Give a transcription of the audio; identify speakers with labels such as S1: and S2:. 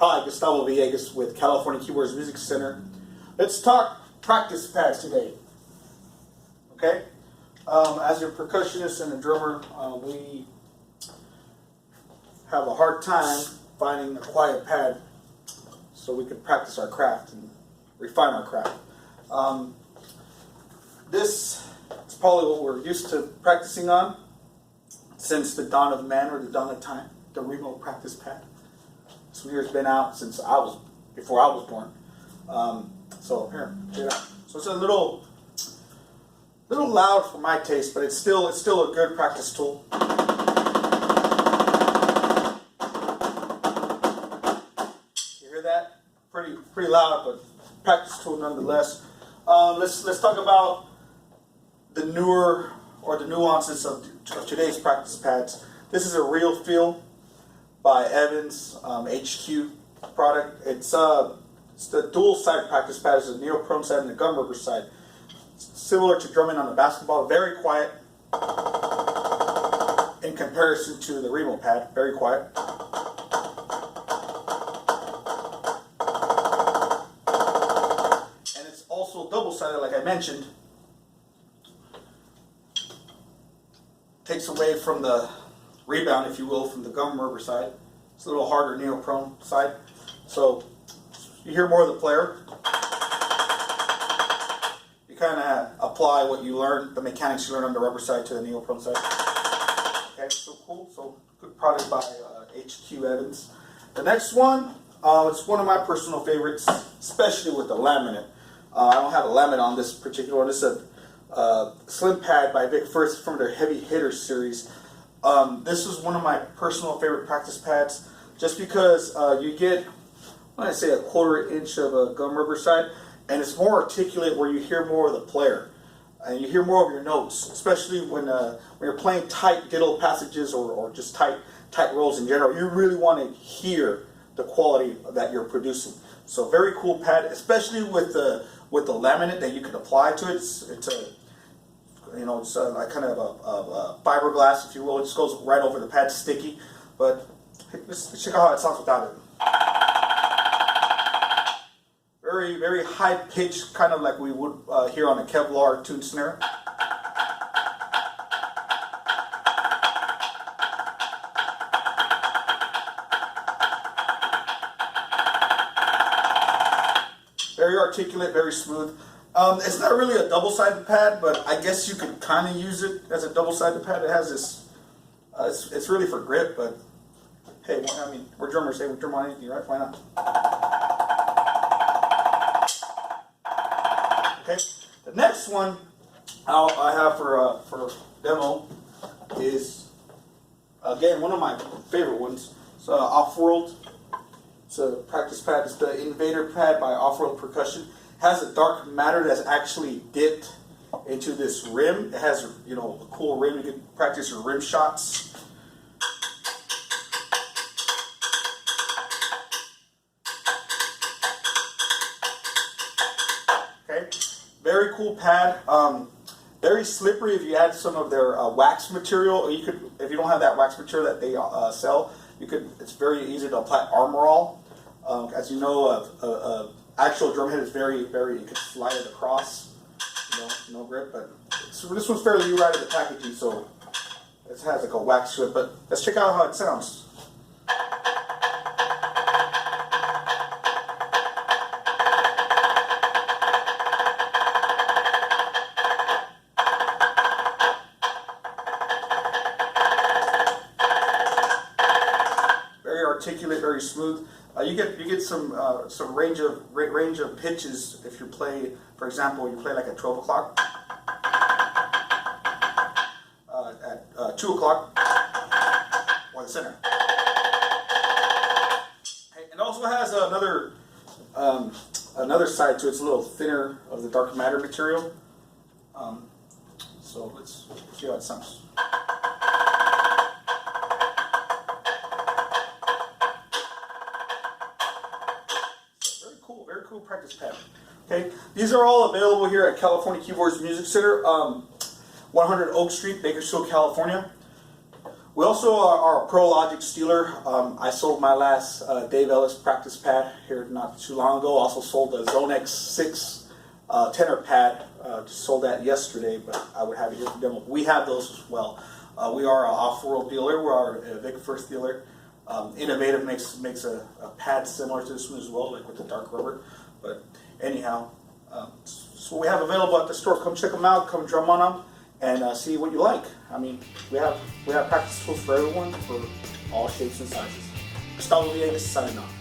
S1: Hi, Gustavo Villegas with California Keyboards Music Center. Let's talk practice pads today. Okay? As a percussionist and a drummer, we have a hard time finding a quiet pad so we can practice our craft and refine our craft. This is probably what we're used to practicing on since the dawn of man or the dawn of time, the remote practice pad. This one here has been out since before I was born. So here, check it out. So it's a little loud for my taste, but it's still a good practice tool. You hear that? Pretty loud, but practice tool nonetheless. Let's talk about the newer or the nuances of today's practice pads. This is a RealFeel by Evans HQ product. It's the dual side practice pad. It's a neoprene side and the gum rubber side. Similar to drumming on a basketball, very quiet in comparison to the remote pad, very quiet. And it's also double-sided, like I mentioned. Takes away from the rebound, if you will, from the gum rubber side. It's a little harder neoprene side. So you hear more of the player. Kind of apply what you learn, the mechanics you learn on the rubber side to the neoprene side. Okay, so cool. So good product by HQ Evans. The next one, it's one of my personal favorites, especially with the laminate. I don't have a laminate on this particular one. This is a slim pad by Vic Firth from their Heavy Hitter series. This is one of my personal favorite practice pads, just because you get, when I say a 1/4 inch of a gum rubber side, and it's more articulate where you hear more of the player and you hear more of your notes, especially when you're playing tight diddle passages or just tight rolls in general. You really want to hear the quality that you're producing. So very cool pad, especially with the laminate that you can apply to it. It's like kind of a fiberglass, if you will. It just goes right over the pad, sticky. But let's check out how it sounds without it. Very, very high pitch, kind of like we would hear on a Kevlar tuned snare. Very articulate, very smooth. It's not really a double-sided pad, but I guess you could kind of use it as a double-sided pad. It has this, it's really for grip, but hey, I mean, we're drummers, hey, we drum on anything, right? Why not? Okay. The next one I have for demo is, again, one of my favorite ones. It's Offworld. It's a practice pad. It's the Invader pad by Offworld Percussion. It has a dark matter that's actually dipped into this rim. It has, a cool rim. You can practice your rim shots. Okay. Very cool pad. Very slippery if you add some of their wax material. Or you could, if you don't have that wax material that they sell, you could. It's very easy to apply Armor All. As you know, actual drum head is very, very. You can slide it across. No grip. But this one's fairly new right out of the packaging, so it has like a wax to it. But let's check out how it sounds. Articulate, very smooth. You get some range of pitches if you play. For example, you play like at 12 o'clock, at 2 o'clock, or the center. It also has another side to it. It's a little thinner of the dark matter material. So let's see how it sounds. Very cool practice pad. Okay, these are all available here at California Keyboards Music Center, 100 Oak Street, Bakersfield, California. We also are a Pro Logic stealer. I sold my last Dave Ellis practice pad here not too long ago. Also sold the Zone X6 tenor pad. Just sold that yesterday, but I would have it here for demo. We have those as well. We are an Offworld dealer. We are a Vic Firth dealer. Innovative makes a pad similar to this one as well, like with the dark rubber. But anyhow, so we have available at the store. Come check them out. Come drum on them and see what you like. I mean, we have practice tools for everyone, for all shapes and sizes. Gustavo Villegas signing off.